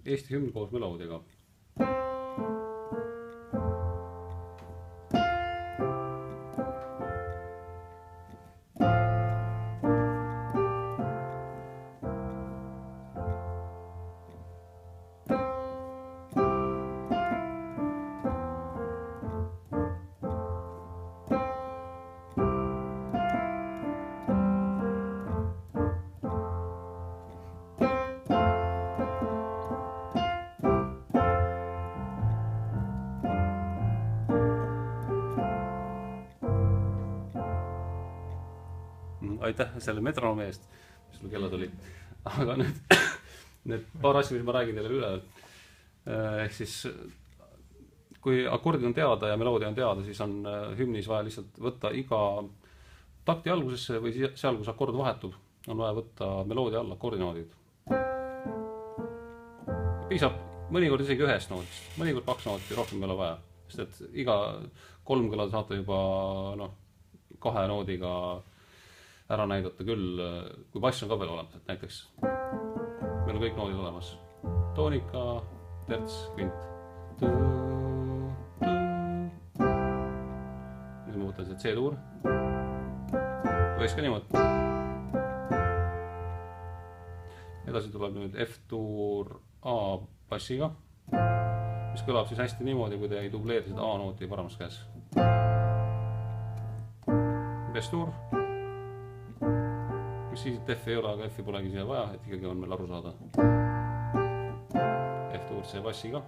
Eesti hümn koos meloodiga. Aitäh selle metronoomi eest, mis sul kella tuli. Aga need paar asja, mis ma räägin teile üle. Ehk siis, kui akordid on teada ja meloodia on teada, siis on hümnis vaja lihtsalt võtta iga takti algusesse või seal, kus akord vahetub, on vaja võtta meloodia alla akordinoodid. Piisab mõnikord isegi ühest noodist, mõnikord 2 nooti, rohkem ei ole vaja. Sest et iga 3 kõla saate juba 2 noodiga ära näidata küll, kui bass on ka veel olemas, et näiteks meil on kõik noodid olemas. Toonika, terts, kvint. Nüüd ma võtan see C-tuur. Võiks ka niimoodi. Edasi tuleb nüüd F-tuur A bassiga, mis kõlab siis hästi niimoodi, kui te ei dubleeri seda A-nooti paremas käes. B-tuur. Siis F ei ole, aga F polegi siia vaja, et ikkagi on meil aru saada. F-tuur C bassiga,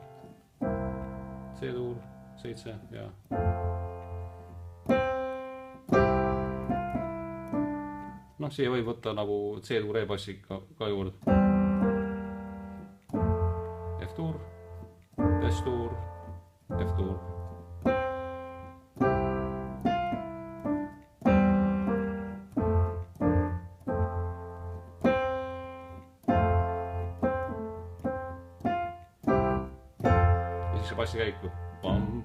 C-tuur 7 ja siia võib võtta nagu C-tuur E-bassi ka juurde. F-tuur, S-tuur, F-tuur. Bassi käiku. Pam,